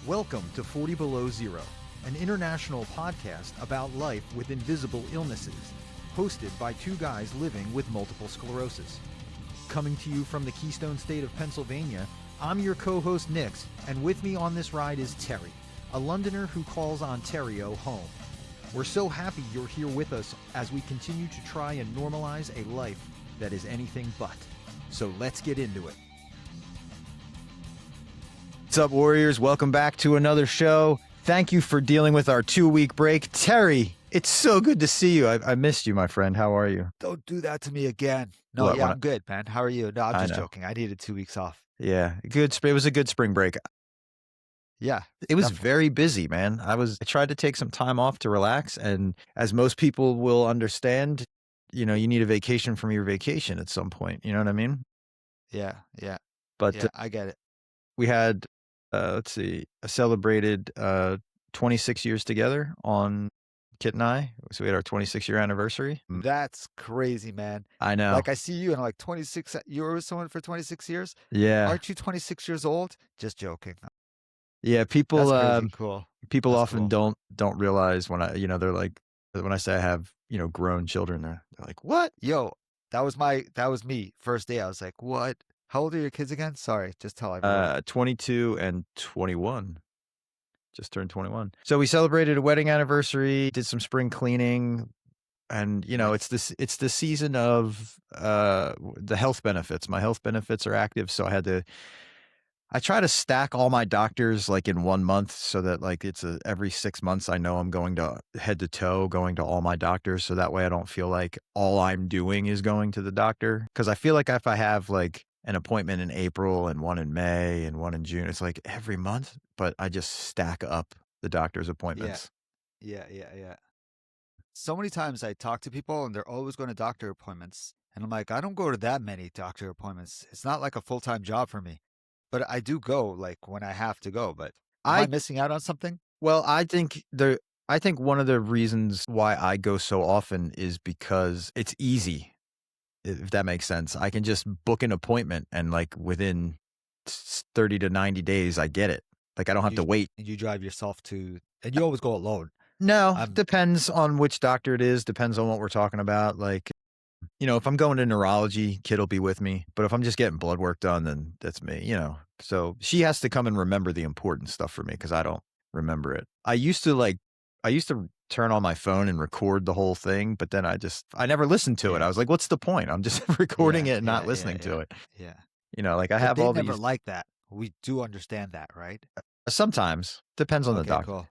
Welcome to 40 Below Zero, an international podcast about life with invisible illnesses, hosted by two guys living with multiple sclerosis. Coming to you from the Keystone State of Pennsylvania, I'm your co-host Nix, and with me on this ride is Terry, a Londoner who calls Ontario home. We're so happy you're here with us as we continue to try and normalize a life that is anything but. So let's get into it. What's up, Warriors? Welcome back to another show. Thank you for dealing with our 2-week break. Terry, it's so good to see you. I missed you, my friend. How are you? Don't do that to me again. No, What, I'm good, man. How are you? No, I'm just know. joking. I needed 2 weeks off. Yeah, good. It was a good spring break. Yeah, It was definitely. very busy, man. I tried to take some time off to relax, and as most people will understand, you need a vacation from your vacation at some point. You know what I mean? Yeah. But I get it. we had, celebrated 26 years together on Kit and I. So we had our 26-year anniversary. That's crazy, man. I know. Like I see you and I'm like 26. You were with someone for 26 years? Yeah. Aren't you 26 years old? Just joking. Yeah. People, That's crazy cool. people That's often cool. don't realize when they're like, when I say I have, grown children, they're like, what? Yo, that was me. First day. I was like, what? How old are your kids again? Sorry, just tell everyone. 22 and 21. Just turned 21. So we celebrated a wedding anniversary, did some spring cleaning, and Nice. it's the season of the health benefits. My health benefits are active, so I try to stack all my doctors like in 1 month so that like every 6 months I know I'm going to head to toe, going to all my doctors. So that way I don't feel like all I'm doing is going to the doctor. Cause I feel like if I have like an appointment in April and one in May and one in June, it's like every month, but I just stack up the doctor's appointments. Yeah. So many times I talk to people and they're always going to doctor appointments. And I'm like, I don't go to that many doctor appointments. It's not like a full-time job for me. But I do go like when I have to go. But am I missing out on something? Well, I think one of the reasons why I go so often is because it's easy, if that makes sense. I can just book an appointment and like within 30 to 90 days, I get it. Like I don't have to wait. You drive yourself to, and you always go alone. No, depends on which doctor it is. Depends on what we're talking about. Like, if I'm going to neurology, kid will be with me. But if I'm just getting blood work done, then that's me, So she has to come and remember the important stuff for me because I don't remember it. I used to turn on my phone and record the whole thing, but then I never listened to it. I was like, what's the point? I'm just recording it and not listening to it. Yeah. Like I have all these. They never like that. We do understand that, right? Sometimes. Depends on the doctor. Cool.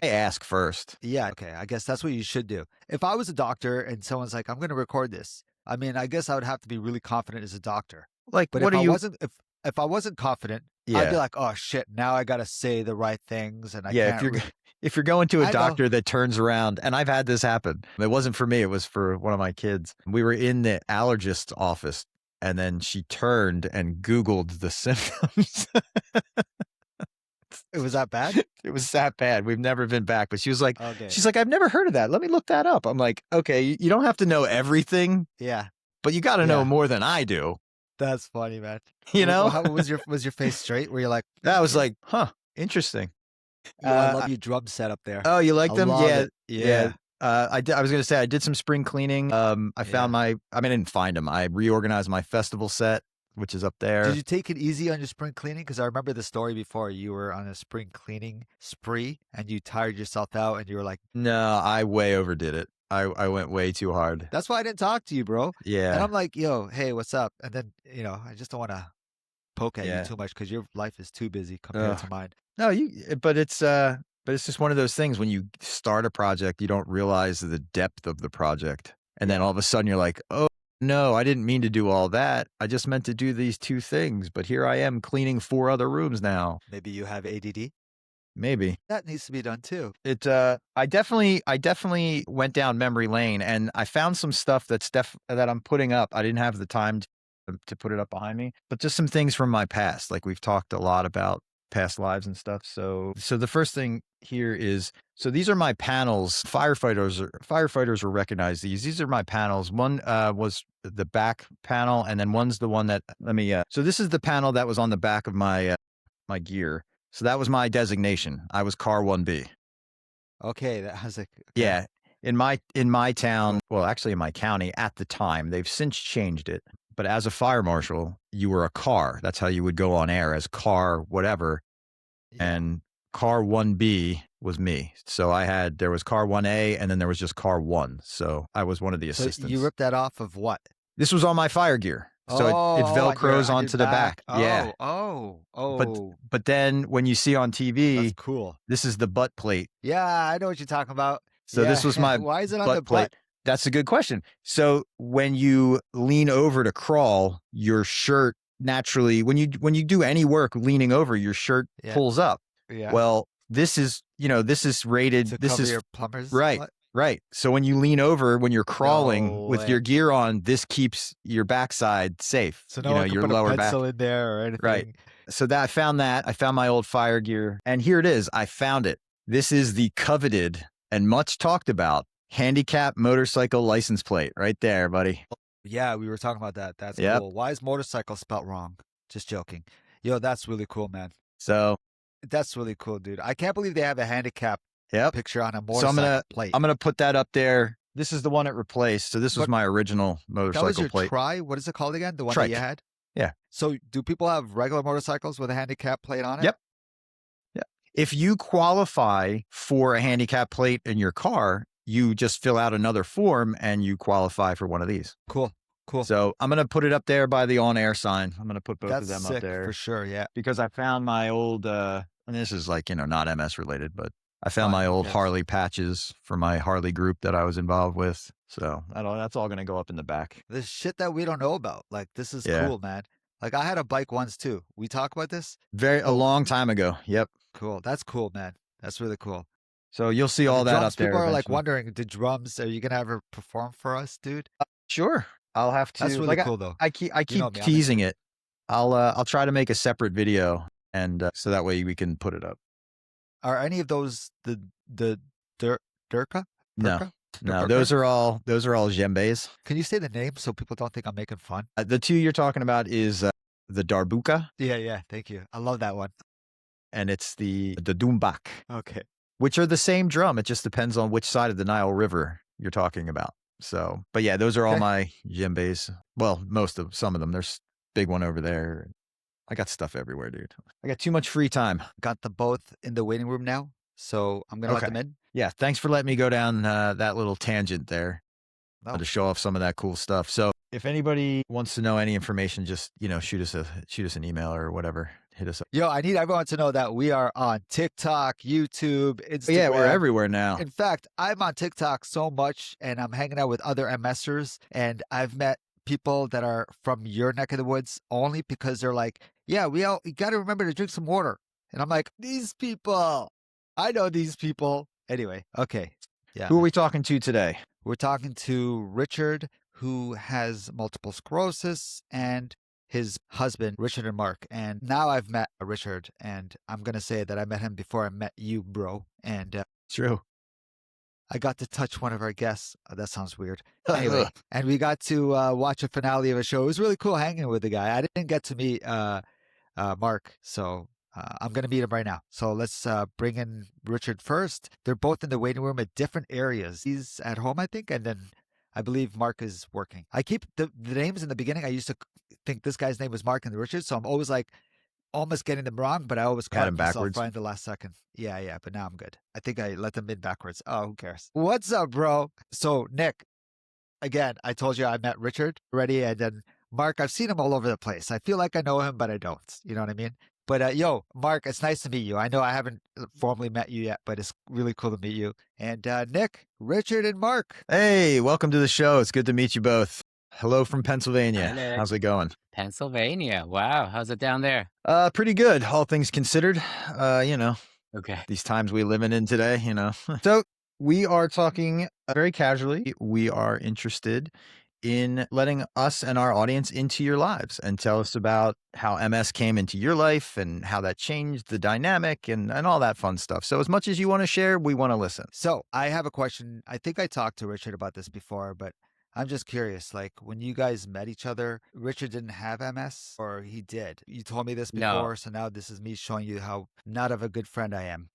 I ask first. Yeah, okay. I guess that's what you should do. If I was a doctor and someone's like, I'm going to record this, I mean, I guess I would have to be really confident as a doctor. Like, but what if I wasn't confident, I'd be like, oh shit, now I got to say the right things, and I can't. If you're going to a doctor that turns around, and I've had this happen. It wasn't for me. It was for one of my kids. We were in the allergist's office, and then she turned and Googled the symptoms. It was that bad? It was that bad. We've never been back. But she was like, she's like, I've never heard of that. Let me look that up. I'm like, okay, you don't have to know everything. Yeah. But you got to know more than I do. That's funny, man. How was your face straight? Were you like, that was like, huh, interesting. I love your drum set up there. Oh, you like them? Yeah. I was going to say, I did some spring cleaning. I found I didn't find them. I reorganized my festival set, which is up there. Did you take it easy on your spring cleaning? Because I remember the story before. You were on a spring cleaning spree and you tired yourself out and you were like, no, I way overdid it. I went way too hard. That's why I didn't talk to you, bro. Yeah. And I'm like, yo, hey, what's up? And then, I just don't want to poke at you too much because your life is too busy compared to mine. No, but it's just one of those things. When you start a project, you don't realize the depth of the project. And then all of a sudden you're like, oh, no, I didn't mean to do all that. I just meant to do these 2 things. But here I am cleaning 4 other rooms now. Maybe you have ADD? Maybe. That needs to be done too. I definitely went down memory lane, and I found some stuff that I'm putting up. I didn't have the time to put it up behind me, but just some things from my past. Like we've talked a lot about past lives and stuff. So the first thing here is, so these are my panels. Firefighters will recognize these. These are my panels. One was the back panel, and then one's the one that so this is the panel that was on the back of my gear. So that was my designation. I was car 1B. Okay, that I was like, okay, Yeah. In my town, cool. well, actually in my county at the time, they've since changed it. But as a fire marshal, you were a car. That's how you would go on air as car whatever. Yeah. And car 1B was me. So there was car 1A and then there was just car 1. So I was one of the So you assistants. ripped that off of what? This was on my fire gear. So it Oh, on your velcros onto the back. back. Yeah. But Oh. but then when you see on That's TV, cool. this is the butt plate. Yeah, I know what you're talking about. So this Yeah. was my Why is it on the butt butt? plate. That's a good question. So when you lean over to crawl, your shirt naturally when you do any work leaning over, your shirt Yeah. pulls up. Yeah. Well, this is rated To this cover is your plumber's right. butt? Right. So when you lean over when you're crawling No with way. your gear on, this keeps your backside safe. So no one could Your put a lower back. pencil in there or Right. anything. So that I found that. I found my old fire gear. And here it is. I found it. This is the coveted and much talked about handicap motorcycle license plate right there, buddy. Yeah, we were talking about that. That's Yep. cool. Why is motorcycle spelt wrong? Just joking. Yo, that's really cool, man. So That's really cool, dude. I can't believe they have a handicap yep. picture on a So motorcycle plate. I'm gonna put that up there. This is the one it replaced. So this was But my original that was motorcycle your plate. what is it called again? The one that you Trike. had? Yeah. So do people have regular motorcycles with a handicap plate on it? Yep. Yep. If you qualify for a handicap plate in your car, you just fill out another form and you qualify for one of these. Cool. Cool. So I'm gonna put it up there by the on-air sign. I'm gonna put both That's of them up sick there for sure. Yeah. because I found my old. And this is like not MS related, but I found Fine. my Who old cares? Harley patches for my Harley group that I was involved with. So that's all gonna go up in the back. This shit that we don't know about. Like, this is Yeah. cool, man. Like, I had a bike once too. We talk about this? A Oh, long time ago. Yep. cool. That's cool, man. That's really cool. So you'll see And all the that drums, up there people are like eventually. wondering, the drums, are you gonna ever perform for us, dude? Sure. I'll have to. That's really cool, though. I keep You know keep me, I'm teasing into it. I'll try to make a separate video and so that way we can put it up. Are any of those the Durka? No. Durka? No, Durka? those are all djembes. Can you say the name so people don't think I'm making fun? The two you're talking about is the darbuka Yeah. Thank you. I love that one. and it's the dumbak, Okay. which are the same drum. It just depends on which side of the Nile River you're talking about. So, but yeah, those are all Okay. my djembes. Well, some of them. There's a big one over there. I got stuff everywhere, dude. I got too much free time. Got them both in the waiting room now, so I'm gonna let Okay. them in. Yeah, thanks for letting me go down that little tangent there No. to show off some of that cool stuff. So, if anybody wants to know any information, just shoot us an email or whatever. Hit us up. Yo, I need everyone to know that we are on TikTok, YouTube, Instagram. Yeah, we're everywhere now. In fact, I'm on TikTok so much and I'm hanging out with other MSers and I've met people that are from your neck of the woods only because they're like, yeah, you got to remember to drink some water. And I'm like, these people, I know these people. Anyway, okay. Yeah. Who are we talking to today? We're talking to Richard, who has multiple sclerosis, and his husband, Richard and Mark. And now I've met Richard, and I'm going to say that I met him before I met you, bro. And True. I got to touch one of our guests. Oh, that sounds weird. Anyway, and we got to watch a finale of a show. It was really cool hanging with the guy. I didn't get to meet Mark, so I'm going to meet him right now. So let's bring in Richard first. They're both in the waiting room at different areas. He's at home, I think, and then I believe Mark is working. I keep the names in the beginning. I used to think this guy's name was Mark and Richard, so I'm always like almost getting them wrong, but I always Had caught him myself backwards. right in the last second. Yeah, but now I'm good. I think I let them in backwards. Oh, who cares? What's up, bro? So, Nick, again, I told you I met Richard already, and then Mark, I've seen him all over the place. I feel like I know him, but I don't. You know what I mean? But yo, Mark, it's nice to meet you. I know I haven't formally met you yet, but it's really cool to meet you. And Nick, Richard, and Mark. Hey, welcome to the show. It's good to meet you both. Hello from Pennsylvania. Hello. How's it going? Pennsylvania. Wow. How's it down there? Pretty good, all things considered. Okay. These times we living in today, So we are talking very casually. We are interested in letting us and our audience into your lives and tell us about how MS came into your life and how that changed the dynamic and all that fun stuff. So as much as you want to share, we want to listen. So I have a question. I think I talked to Richard about this before, but I'm just curious, like when you guys met each other, Richard didn't have MS or he did? You told me this No. before, so now this is me showing you how not of a good friend I am.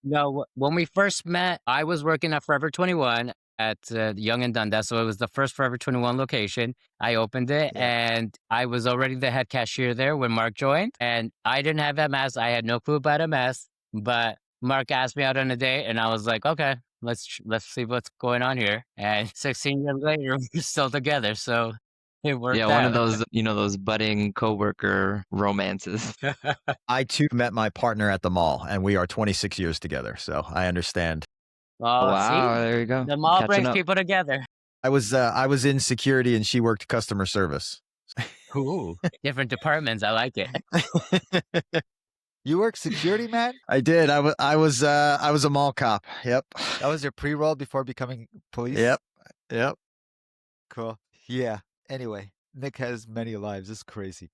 No, when we first met, I was working at Forever 21 at Young and Dundas. So it was the first Forever 21 location. I opened it Yeah. and I was already the head cashier there when Mark joined. And I didn't have MS. I had no clue about MS, but Mark asked me out on a date and I was like, okay, let's see what's going on here. And 16 years later, we're still together. So it Yeah, worked one of out. those, those budding coworker romances. I too met my partner at the mall, and we are 26 years together, so I understand. Oh, see, Wow, there you go. the mall Catching brings up. people together. I was in security, and she worked customer service. Ooh, different departments. I like it. You work security, man? I did. I was a mall cop. Yep. That was your pre-roll before becoming police? Yep. Yep. Cool. Yeah. Anyway, Nick has many lives. It's crazy.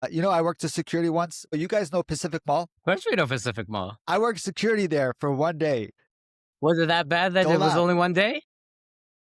I worked as security once. You guys know Pacific Mall? Of course we know Pacific Mall. I worked security there for one day. Was it that bad that Don't it was laugh. only one day?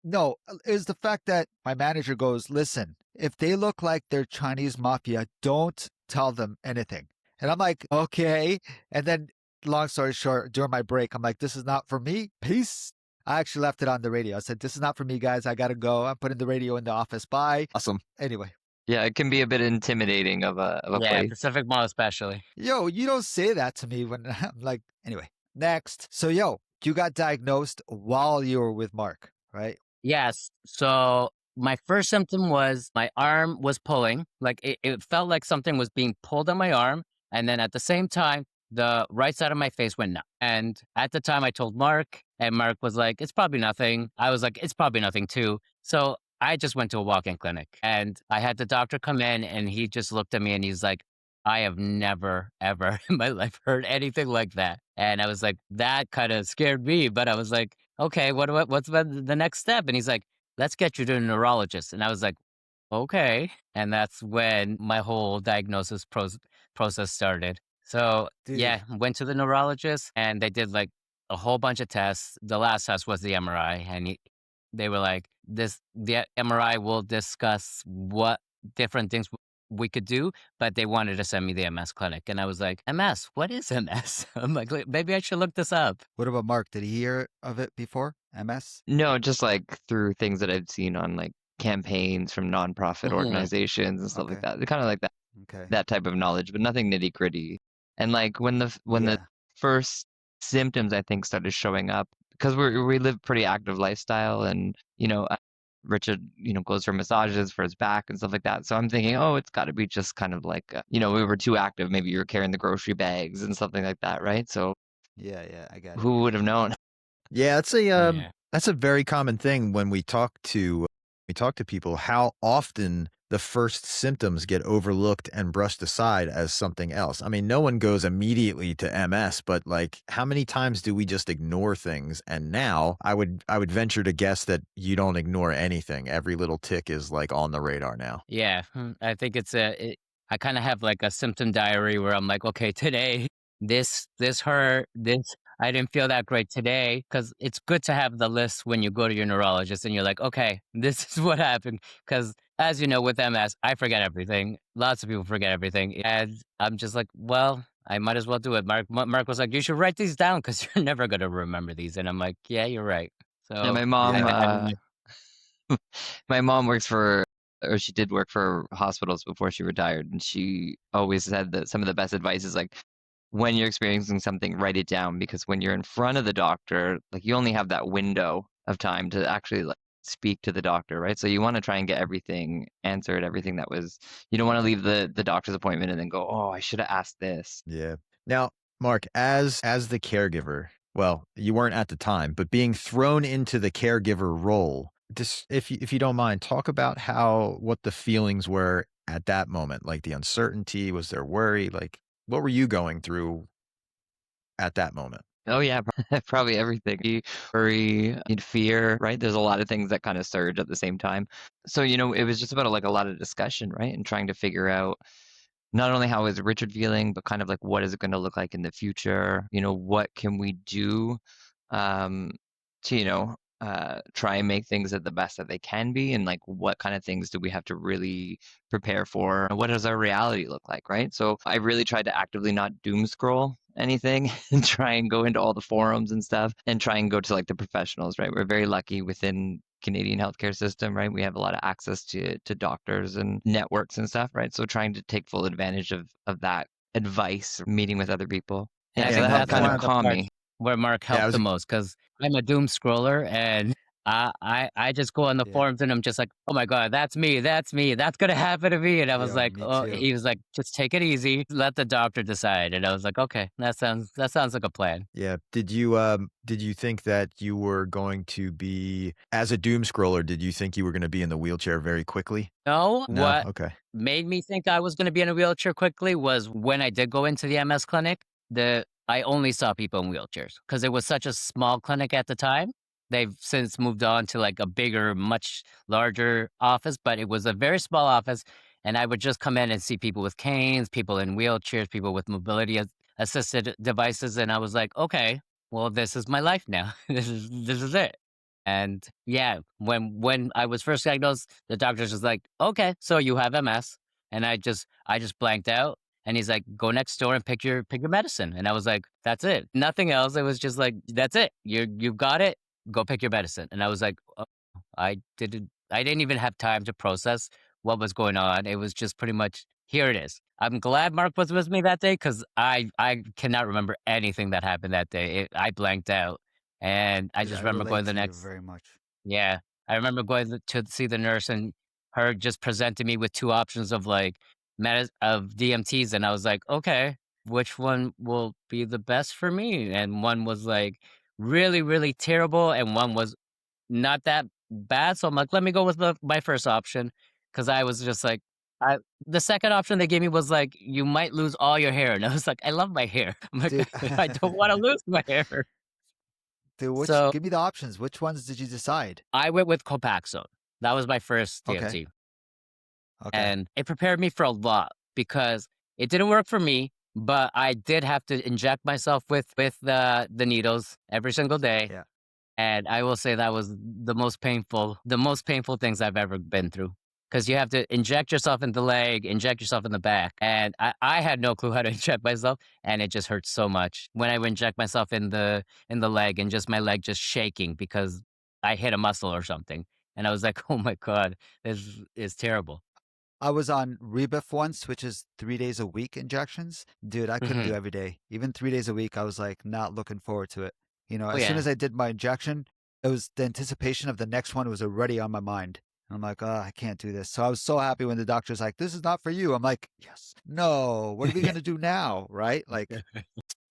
No, it was the fact that my manager goes, listen, if they look like they're Chinese mafia, don't tell them anything. And I'm like, okay. And then, long story short, during my break, I'm like, this is not for me. Peace. I actually left it on the radio. I said, this is not for me, guys. I got to go. I'm putting the radio in the office. Bye. Awesome. Anyway. Yeah, it can be a bit intimidating of a Yeah, place. Pacific Mall especially. Yo, you don't say that to me when I'm like, anyway, next. So, you got diagnosed while you were with Mark, right? Yes. So my first symptom was my arm was pulling. Like it felt like something was being pulled on my arm. And then at the same time, the right side of my face went numb. And at the time I told Mark, and Mark was like, it's probably nothing. I was like, it's probably nothing too. So I just went to a walk-in clinic and I had the doctor come in and he just looked at me and he's like, I have never, ever in my life heard anything like that. And I was like, that kind of scared me, but I was like, okay, what's the next step? And he's like, let's get you to a neurologist. And I was like, okay. And that's when my whole diagnosis process started. So Dude, yeah, went to the neurologist and they did like a whole bunch of tests. The last test was the MRI, and they were like, the MRI will discuss what different things we could do, but they wanted to send me the MS clinic. And I was like, MS, what is MS? I'm like, maybe I should look this up. what about Mark? Did he hear of it before? MS? No, just like through things that I've seen on like campaigns from nonprofit Mhm. organizations and stuff like Okay. that. They're kind of like Okay. that type of knowledge, but nothing nitty gritty. And like when the Yeah. first symptoms I think started showing up, because we live pretty active lifestyle, and Richard goes for massages for his back and stuff like that. So I'm thinking, oh, it's got to be just kind of like we were too active. Maybe you were carrying the grocery bags and something like that, right? So Yeah, I got it. who would have known? Yeah, Yeah. that's a very common thing when we talk to people, how often the first symptoms get overlooked and brushed aside as something else. I mean, no one goes immediately to MS, but like how many times do we just ignore things? And now I would venture to guess that you don't ignore anything. Every little tick is like on the radar now. Yeah, I think I kind of have like a symptom diary where I'm like, okay, today this hurt, this I didn't feel that great today, because it's good to have the list when you go to your neurologist and you're like, okay, this is what happened. Because as you know, with MS, I forget everything. Lots of people forget everything, and I'm just like, well, I might as well do it. Mark was like, you should write these down because you're never gonna remember these, and I'm like, yeah, you're right. Yeah, So my mom. I mean, My mom works for, or she did work for hospitals before she retired, and she always said that some of the best advice is like, when you're experiencing something, write it down, because when you're in front of the doctor, like you only have that window of time to actually like speak to the doctor, right? So you want to try and get everything answered, everything that was, you don't want to leave the doctor's appointment and then go, oh, I should have asked this. Yeah. Now, Mark, as the caregiver, well, you weren't at the time, but being thrown into the caregiver role, just if you don't mind, talk about what the feelings were at that moment, like the uncertainty, was there worry, like what were you going through at that moment? Oh yeah, probably everything. You worry, you'd fear, right? There's a lot of things that kind of surge at the same time. So, it was just about like a lot of discussion, right? And trying to figure out not only how is Richard feeling, but kind of like what is it going to look like in the future? What can we do um to, try and make things at the best that they can be, and like what kind of things do we have to really prepare for? What does our reality look like, right? So I really tried to actively not doom scroll anything and try and go into all the forums and stuff and try and go to like the professionals, right? We're very lucky within Canadian healthcare system, right? We have a lot of access to doctors and networks and stuff, right? So trying to take full advantage of that advice, meeting with other people. And I Yeah, so Yeah, think that no, helped that's kind one of of the calm parts me. where Mark yeah, I helped the was most because I'm a doom scroller and I just go on the Yeah. forums and I'm just like, oh my God, that's me. That's me. That's going to happen to me. And I was Yo, like, me oh, too. he was like, just take it easy. Let the doctor decide. And I was like, okay, that sounds like a plan. yeah. Did you think that you were going to be as a doom scroller, did you think you were gonna be in the wheelchair very quickly? No, No? what Okay. made me think I was going to be in a wheelchair quickly was when I did go into the MS clinic, I only saw people in wheelchairs because it was such a small clinic at the time. They've since moved on to like a bigger, much larger office, but it was a very small office. And I would just come in and see people with canes, people in wheelchairs, people with mobility assisted devices. And I was like, okay, well, this is my life now. This is it. And yeah, when I was first diagnosed, the doctor's just like, "Okay, so you have MS." And I just blanked out. And he's like, "Go next door and pick your medicine." And I was like, "That's it. Nothing else." It was just like, "That's it. You've got it. Go pick your medicine." And I was like, "Oh, I didn't even have time to process what was going on. It was just pretty much here it is." I'm glad Mark was with me that day because I cannot remember anything that happened that day. I blanked out. And I Dude, just I remember relate going the to you next very much. yeah, I remember going to see the nurse and her just presenting me with 2 options of, like, of DMTs, and I was like, "Okay, which one will be the best for me?" And one was, like, really, really terrible, and one was not that bad, so I'm like, "Let me go with my first option," because I was just like I the second option they gave me was like, "You might lose all your hair," and I was like, "I love my hair." I'm like, Dude, "I don't wanna lose my hair." dude, which So give me the options. Which ones did you decide? I went with Copaxone. That was my first Okay. DMT, Okay. and it prepared me for a lot because it didn't work for me, but I did have to inject myself with the needles every single day, Yeah. and I will say that was the most painful things I've ever been through. Because you have to inject yourself in the leg, inject yourself in the back, and I had no clue how to inject myself, and it just hurt so much when I would inject myself in the leg, and just my leg just shaking because I hit a muscle or something, and I was like, "Oh my god, this is terrible." I was on Rebuff once, which is 3 days a week injections. Dude, I couldn't do Mhm. every day. Even 3 days a week, I was like not looking forward to it. Oh, As soon yeah. as I did my injection, it was the anticipation of the next one was already on my mind. And I'm like, oh, I can't do this. So I was so happy when the doctor's like, this is not for you. I'm like, yes, no, what are we going to do now? Right? Like,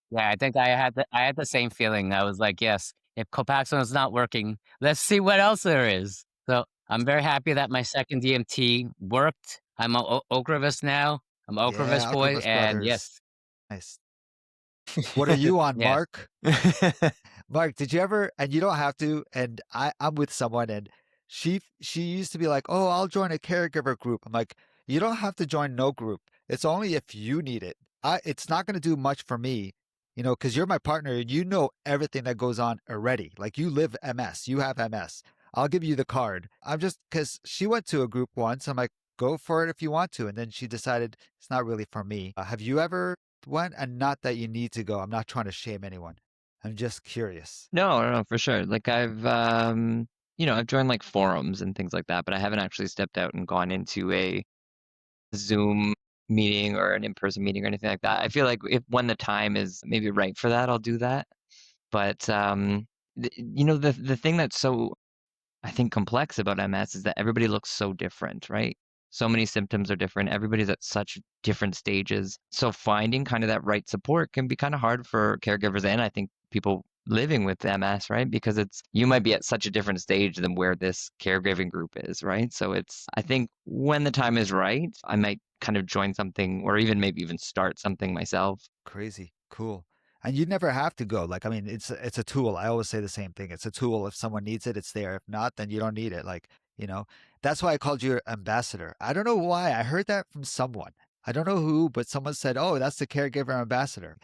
Yeah, I think I had the same feeling. I was like, "Yes, if Copaxone is not working, let's see what else there is." So, I'm very happy that my second DMT worked. I'm a O Ocrevus now. I'm a Ocrevus yeah, boy, Alcovas and Brothers. yes. Nice. What are you on, Yes. Mark? Mark, did you ever, and you don't have to, and I'm with someone and she used to be like, oh, I'll join a caregiver group. I'm like, you don't have to join no group. It's only if you need it. It's not gonna do much for me, because you're my partner and you know everything that goes on already. Like you live MS, you have MS. I'll give you the card. I'm just because she went to a group once. I'm like, go for it if you want to. And then she decided it's not really for me. Have you ever went? And not that you need to go. I'm not trying to shame anyone. I'm just curious. No, no, no, for sure. Like I've joined like forums and things like that, but I haven't actually stepped out and gone into a Zoom meeting or an in-person meeting or anything like that. I feel like if when the time is maybe right for that, I'll do that. But the thing that's so I think complex about MS is that everybody looks so different, right? So many symptoms are different. Everybody's at such different stages. So finding kind of that right support can be kind of hard for caregivers and I think people living with MS, right? Because you might be at such a different stage than where this caregiving group is, right? So I think when the time is right, I might kind of join something or maybe even start something myself. Crazy. Cool. And you never have to go. Like, I mean, it's a tool. I always say the same thing. It's a tool. If someone needs it, it's there. If not, then you don't need it. Like, that's why I called you ambassador. I don't know why. I heard that from someone. I don't know who, but someone said, "Oh, that's the caregiver ambassador."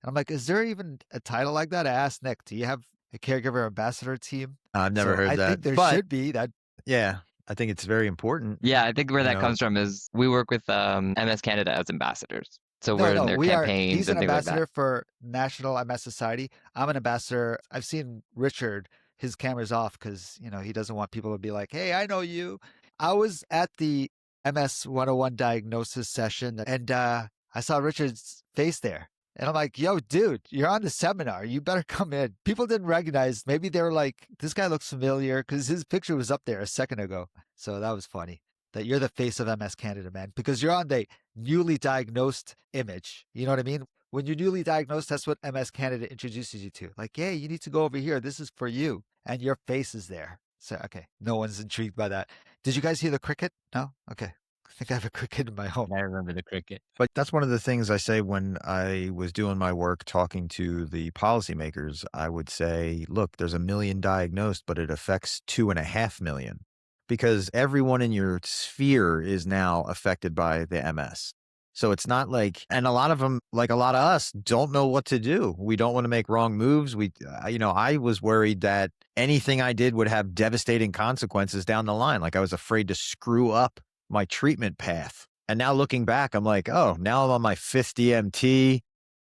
And I'm like, "Is there even a title like that?" I asked Nick, "Do you have a caregiver ambassador team. I've never So heard I that, think there but should be that. yeah, I think it's very important, Yeah, I think where you that know? comes from is we work with MS Canada as ambassadors. So No, we're in no, their he's campaigns an and things like that. ambassador for National MS Society. I'm an ambassador. I've seen Richard, his camera's off because, he doesn't want people to be like, hey, I know you. I was at the MS 101 diagnosis session and I saw Richard's face there. And I'm like, yo, dude, you're on the seminar. You better come in. People didn't recognize. Maybe they were like, this guy looks familiar because his picture was up there a second ago. So that was funny that you're the face of MS Canada, man, because you're on the newly diagnosed image. You know what I mean? When you're newly diagnosed, that's what MS Canada introduces you to. Like, hey, you need to go over here. This is for you. And your face is there. So, okay, no one's intrigued by that. Did you guys hear the cricket? No? Okay. I think I have a cricket in my home. I remember the cricket. But that's one of the things I say when I was doing my work talking to the policymakers. I would say, look, there's 1 million diagnosed, but it affects 2.5 million because everyone in your sphere is now affected by the MS. So it's not like, and a lot of them, like a lot of us, don't know what to do. We don't want to make wrong moves. I was worried that anything I did would have devastating consequences down the line. Like I was afraid to screw up my treatment path. And now looking back, I'm like, oh, now I'm on my 5th DMT.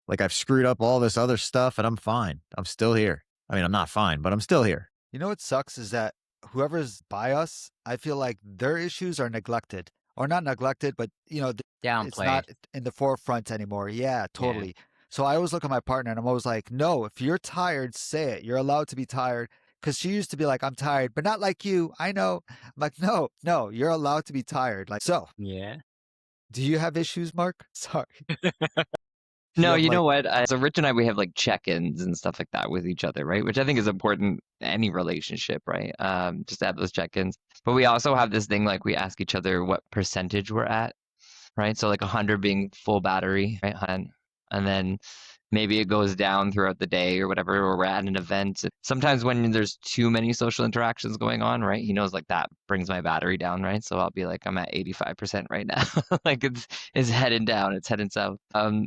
Like I've screwed up all this other stuff and I'm fine. I'm still here. I mean, I'm not fine, but I'm still here. You know what sucks is that whoever's by us, I feel like their issues are neglected. Or not neglected, but it's Downplayed. not in the forefront anymore. Yeah, totally. So I always look at my partner and I'm always like, no, if you're tired, say it. You're allowed to be tired. Because she used to be like, I'm tired, but not like you. I know. I'm like, no, you're allowed to be tired. Like, so Yeah. do you have issues, Mark? Sorry. Do you No, have you know like, what? So Rich and I, we have like check-ins and stuff like that with each other, right? Which I think is important in any relationship, right? Just to have those check-ins. But we also have this thing like we ask each other what percentage we're at, right? So like 100 being full battery, right? And then maybe it goes down throughout the day or whatever, or we're at an event. Sometimes when there's too many social interactions going on, right? He knows like that brings my battery down, right? So I'll be like, I'm at 85% right now. Like it's heading down, it's heading south.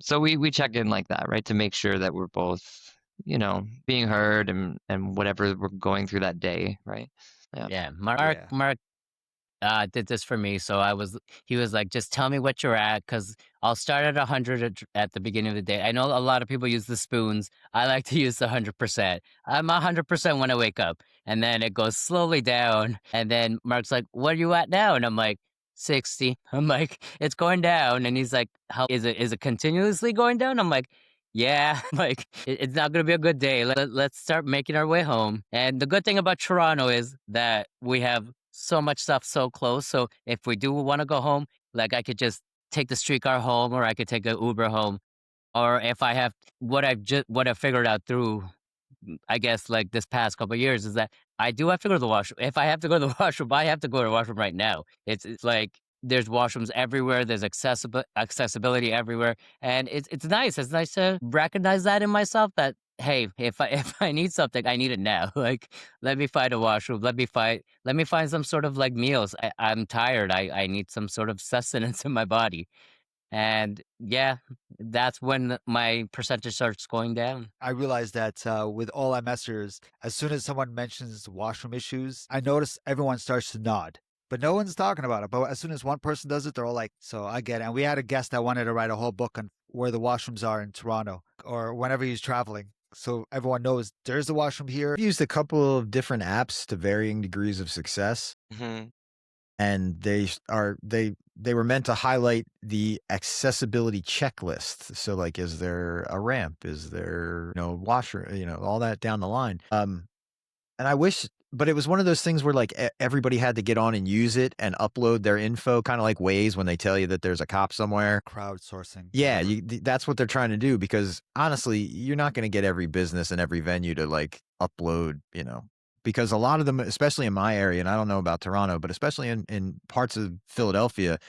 So we check in like that, right? To make sure that we're both, being heard and whatever we're going through that day, right? Yeah. Yeah. yeah. Mark did this for me. So he was like, just tell me what you're at, because I'll start at 100 at the beginning of the day. I know a lot of people use the spoons. I like to use the 100%. I'm 100% when I wake up, and then it goes slowly down. And then Mark's like, what are you at now? And I'm like, 60. I'm like, it's going down. And he's like, how is it? Is it continuously going down? I'm like, yeah, like it's not going to be a good day. Let's start making our way home. And the good thing about Toronto is that we have so much stuff so close. So if we do want to go home, like I could just take the streetcar home, or I could take an Uber home. Or if I have what I've figured out through, I guess, like this past couple of years, is that I do have to go to the washroom. If I have to go to the washroom, I have to go to the washroom right now. It's like there's washrooms everywhere. There's accessibility everywhere, and it's nice. It's nice to recognize that in myself. That hey, if I if I need something, I need it now. Like let me find a washroom. Let me find some sort of like meals. I'm tired. I need some sort of sustenance in my body. And yeah, that's when my percentage starts going down. I realized that with all MSers, as soon as someone mentions washroom issues, I notice everyone starts to nod. But no one's talking about it. But as soon as one person does it, they're all like, so I get it. And we had a guest that wanted to write a whole book on where the washrooms are in Toronto or whenever he's traveling. So everyone knows there's a washroom here. I've used a couple of different apps to varying degrees of success. Mm-hmm. And they were meant to highlight the accessibility checklist. So like, is there a ramp? Is there, washer, all that down the line. And I wish, but it was one of those things where like everybody had to get on and use it and upload their info, kind of like Waze when they tell you that there's a cop somewhere. Crowdsourcing. Yeah, that's what they're trying to do, because honestly, you're not going to get every business and every venue to like upload, because a lot of them, especially in my area, and I don't know about Toronto, but especially in parts of Philadelphia,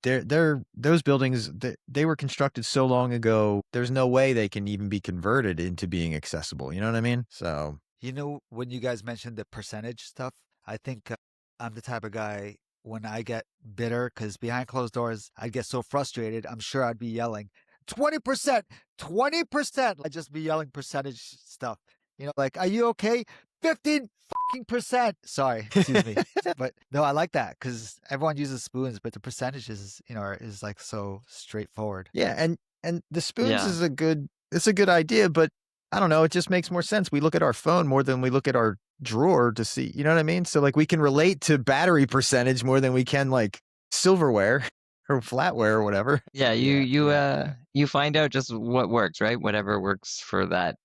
those buildings, they were constructed so long ago, there's no way they can even be converted into being accessible. You know what I mean? So When you guys mentioned the percentage stuff, I think I'm the type of guy when I get bitter, because behind closed doors, I'd get so frustrated. I'm sure I'd be yelling, 20%, 20%. I'd just be yelling percentage stuff. Like, are you okay? 15% Sorry, excuse me. But no, I like that because everyone uses spoons, but the percentages, is like so straightforward. Yeah, and the spoons Yeah. is it's a good idea, but I don't know, it just makes more sense. We look at our phone more than we look at our drawer to see, you know what I mean? So like we can relate to battery percentage more than we can like silverware or flatware or whatever. Yeah, Yeah, yeah. you find out just what works, right? Whatever works for that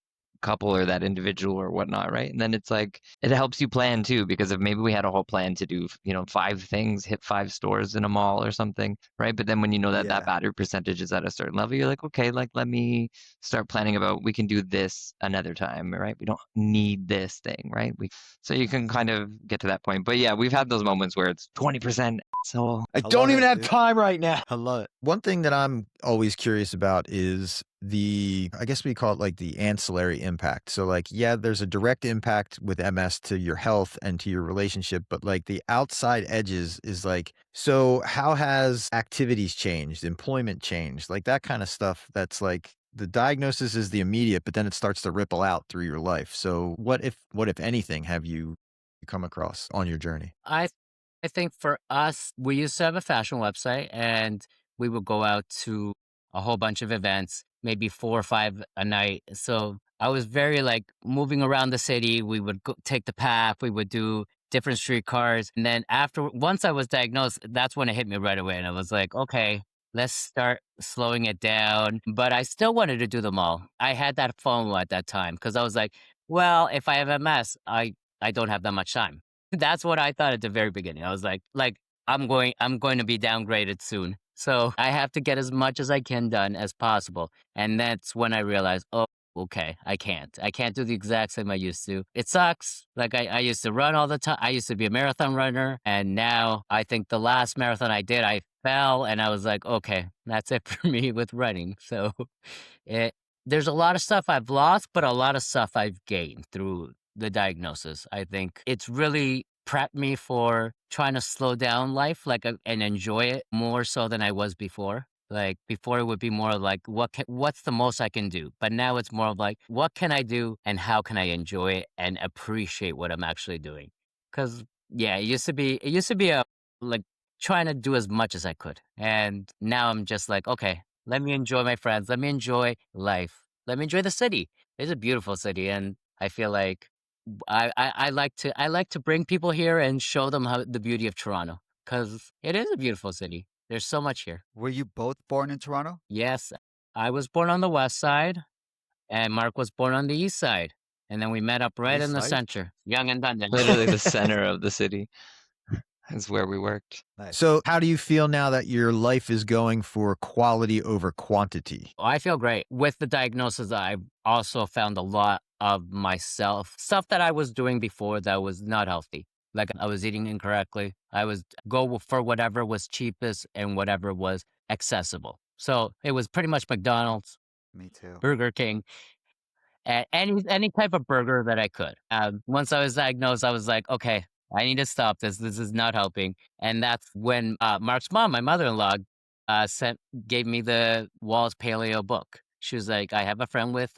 couple or that individual or whatnot, right? And then it's like it helps you plan too, because if maybe we had a whole plan to do, 5 things, hit 5 stores in a mall or something, right? But then when you know that that Yeah. battery percentage is at a certain level, you're like, okay, like let me start planning about we can do this another time, right? We don't need this thing, right? So you can kind of get to that point. But yeah, we've had those moments where it's 20%. So I I don't love even it, have dude. time right now. I love it. One thing that I'm always curious about is I guess we call it like the ancillary impact. So like, yeah, there's a direct impact with MS to your health and to your relationship, but like the outside edges is like, so how has activities changed, employment changed, like that kind of stuff. That's like the diagnosis is the immediate, but then it starts to ripple out through your life. So what if anything have you come across on your journey? I think for us, we used to have a fashion website and we would go out to a whole bunch of events, maybe 4 or 5 a night. So I was very like moving around the city. We would take the path, we would do different streetcars. And then once I was diagnosed, that's when it hit me right away. And I was like, okay, let's start slowing it down. But I still wanted to do them all. I had that FOMO at that time because I was like, well, if I have MS, I don't have that much time. That's what I thought at the very beginning. I was like I'm going to be downgraded soon. So I have to get as much as I can done as possible. And that's when I realized, oh, okay, I can't. I can't do the exact same I used to. It sucks. Like I used to run all the time. I used to be a marathon runner. And now I think the last marathon I did, I fell and I was like, okay, that's it for me with running. So it there's a lot of stuff I've lost, but a lot of stuff I've gained through the diagnosis. I think it's really prepped me for trying to slow down life, and enjoy it more so than I was before. Like before, it would be more like what's the most I can do, but now it's more of like what can I do and how can I enjoy it and appreciate what I'm actually doing. Because yeah, it used to be a like trying to do as much as I could, and now I'm just like okay, let me enjoy my friends, let me enjoy life, let me enjoy the city. It's a beautiful city, and I feel like I like to bring people here and show them how the beauty of Toronto because it is a beautiful city. There's so much here. Were you both born in Toronto? Yes, I was born on the west side, and Mark was born on the east side, and then we met up right in East the side? center, Young and Dundon. literally the center of the city is where we worked. Nice. So how do you feel now that your life is going for quality over quantity? I feel great. With the diagnosis, I've also found a lot of myself, stuff that I was doing before that was not healthy. Like I was eating incorrectly. I was go for whatever was cheapest and whatever was accessible. So it was pretty much McDonald's, Me too. Burger King, any type of burger that I could. Once I was diagnosed, I was like, okay, I need to stop this. This is not helping. And that's when Mark's mom, my mother-in-law, sent gave me the Wall's Paleo book. She was like, I have a friend with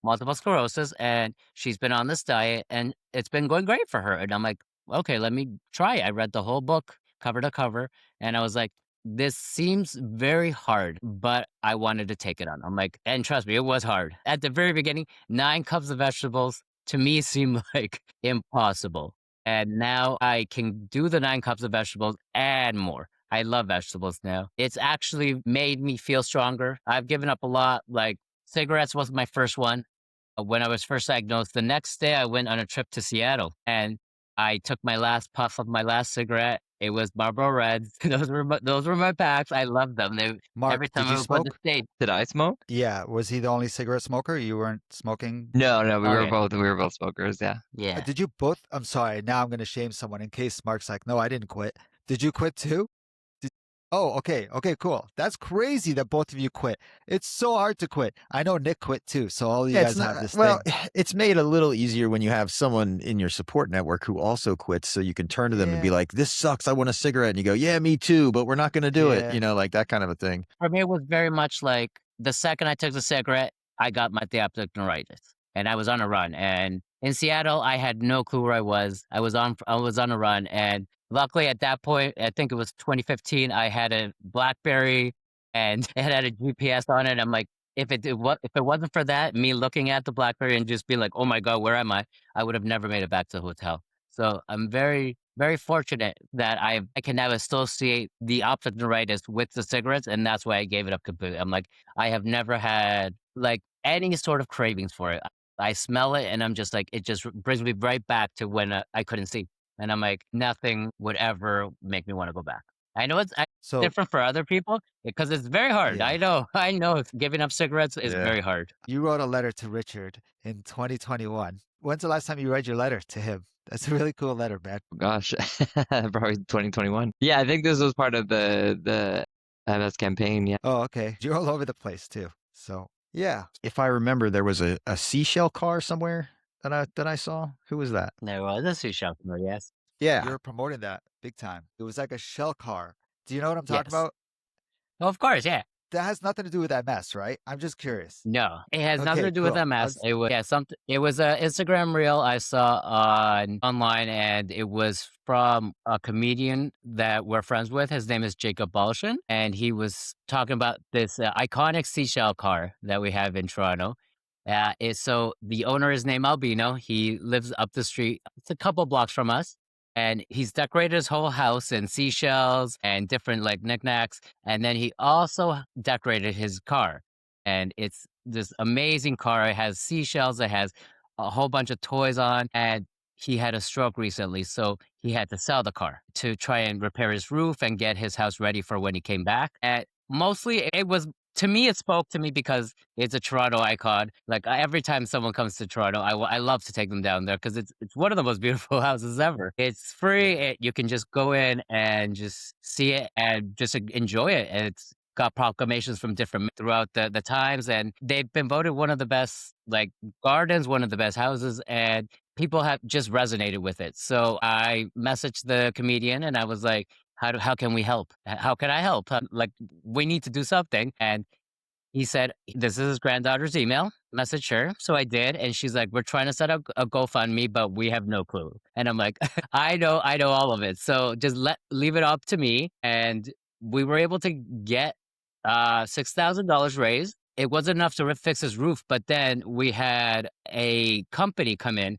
multiple sclerosis, and she's been on this diet, and it's been going great for her. And I'm like, okay, let me try it. I read the whole book, cover to cover, and I was like, this seems very hard, but I wanted to take it on. I'm like, and trust me, it was hard. At the very beginning, 9 cups of vegetables to me seemed like impossible. And now I can do the 9 cups of vegetables and more. I love vegetables now. It's actually made me feel stronger. I've given up a lot. Like cigarettes was my first one. When I was first diagnosed, the next day I went on a trip to Seattle and I took my last puff of my last cigarette. It was Marlboro Reds. Those were my packs. I loved them. Mark, Every time did I you would put the smoke? state. Did I smoke? Yeah. Was he the only cigarette smoker? You weren't smoking? No, no, Oh yeah, we were both smokers, yeah. yeah. Did you both? I'm sorry. Now I'm going to shame someone in case Mark's like, no, I didn't quit. Did you quit too? Did... Oh, okay. Okay, cool. That's crazy that both of you quit. It's so hard to quit. I know Nick quit too. So all of you Yeah, guys have this well, thing. it's made a little easier when you have someone in your support network who also quits, so you can turn to them and be Yeah. like, "This sucks. I want a cigarette." And you go, "Yeah, me too, but we're not going to do it." Yeah. Like that kind of a thing. For me, it was very much like the second I took the cigarette, I got my the optic neuritis. and I was on a run. And in Seattle, I had no clue where I was. I was on a run, and luckily at that point, I think it was 2015, I had a BlackBerry and it had a GPS on it. I'm like, if it wasn't for that, me looking at the BlackBerry and just being like, "Oh my god, where am I?" I would have never made it back to the hotel. So I'm very, very fortunate that I can now associate the ophthalmitis with the cigarettes, and that's why I gave it up completely. I'm like, I have never had like any sort of cravings for it. I smell it, and I'm just like, it just brings me right back to when I couldn't see, and I'm like, nothing would ever make me want to go back. I know it's So different for other people because it's very hard. yeah, I know if giving up cigarettes is Yeah. very hard. you wrote a letter to Richard in 2021. When's the last time you read your letter to him? That's a really cool letter, man. Gosh, probably 2021. Yeah, I think this was part of the MS campaign. Yeah. Oh, okay. You're all over the place too. So yeah. If I remember, there was a seashell car somewhere that I saw. Who was that? There was a sous chef, yes. Yeah. You're promoting that big time. It was like a shell car. Do you know what I'm talking Yes. about? Oh, of course, yeah. That has nothing to do with that mess, right? I'm just curious. No, it has nothing Okay, to do with cool. MS. It was something. It was a Instagram reel I saw on online, and it was from a comedian that we're friends with. His name is Jacob Balshin, and he was talking about this iconic seashell car that we have in Toronto. So the owner is named Albino. He lives up the street. It's a couple blocks from us. And he's decorated his whole house in seashells and different like knickknacks. And then he also decorated his car. And it's this amazing car. It has seashells, it has a whole bunch of toys on. And he had a stroke recently. So he had to sell the car to try and repair his roof and get his house ready for when he came back. And mostly it was, to me, it spoke to me because it's a Toronto icon. Like every time someone comes to Toronto, I love to take them down there because it's one of the most beautiful houses ever. It's free. You can just go in and just see it and just enjoy it. And it's got proclamations from different throughout the times, and they've been voted one of the best like gardens, one of the best houses, and people have just resonated with it. So I messaged the comedian and I was like, how can we help? How can I help? Like we need to do something. And he said, this is his granddaughter's email. Message her. So I did. And she's like, we're trying to set up a GoFundMe, but we have no clue. And I'm like, I know all of it. So just leave it up to me. And we were able to get $6,000 raised. It wasn't enough to fix his roof, but then we had a company come in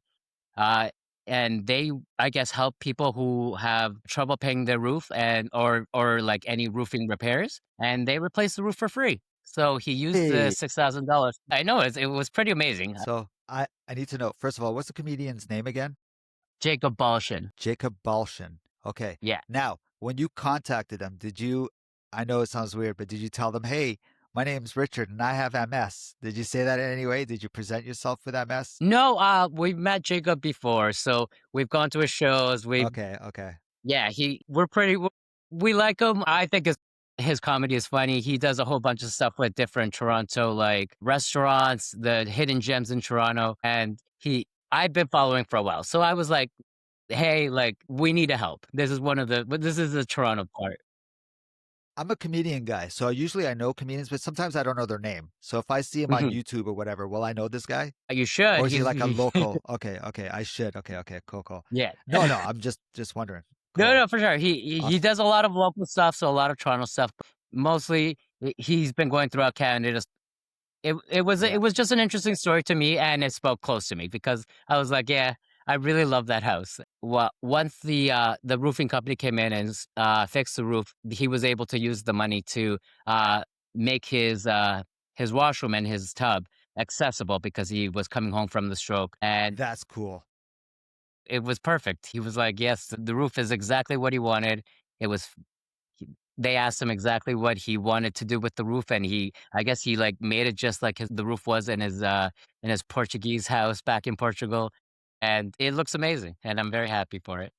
uh, and they, I guess, help people who have trouble paying their roof or like any roofing repairs, and they replace the roof for free. So he used the Hey. $6,000. I know it was pretty amazing. So I need to know, first of all, what's the comedian's name again? Jacob Balshin. Jacob Balshin. Okay. Yeah. Now, when you contacted them, I know it sounds weird, but did you tell them, hey, my name's Richard and I have MS? Did you say that in any way? Did you present yourself with MS? No, we've met Jacob before, so we've gone to his shows. Okay. Yeah, we like him. I think his comedy is funny. He does a whole bunch of stuff with different Toronto like restaurants, the hidden gems in Toronto, and I've been following for a while. So I was like, hey, like we need to help. This is the Toronto part. I'm a comedian guy, so usually I know comedians, but sometimes I don't know their name. So if I see him on Mhm. YouTube or whatever, will I know this guy? You should. Or is he like a local? Okay, I should. Okay, cool. Yeah. No, I'm just wondering. No, Cool. no, for sure. He Awesome. does a lot of local stuff, so a lot of Toronto stuff. Mostly, he's been going throughout Canada. It Yeah. was just an interesting story to me, and it spoke close to me because I was like, yeah, I really love that house. Well, once the roofing company came in and fixed the roof, he was able to use the money to make his washroom and his tub accessible because he was coming home from the stroke, and That's cool. it was perfect. He was like, yes, the roof is exactly what he wanted. It was they asked him exactly what he wanted to do with the roof, and I guess he like made it just like the roof was in his Portuguese house back in Portugal, and it looks amazing, and I'm very happy for it.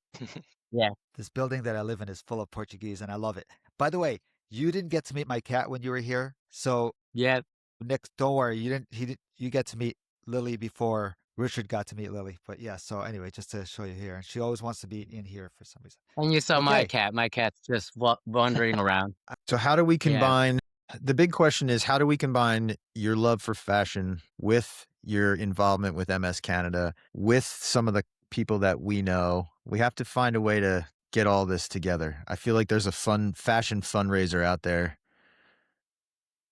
Yeah. This building that I live in is full of Portuguese, and I love it. By the way, you didn't get to meet my cat when you were here, so Yeah. Nick, don't worry. You get to meet Lily before Richard got to meet Lily. But yeah, so anyway, just to show you here, and she always wants to be in here for some reason. And you saw my Okay. cat. My cat's just wandering around. So how do we Yeah. combine The big question is, how do we combine your love for fashion with your involvement with MS Canada, with some of the people that we know? We have to find a way to get all this together. I feel like there's a fun fashion fundraiser out there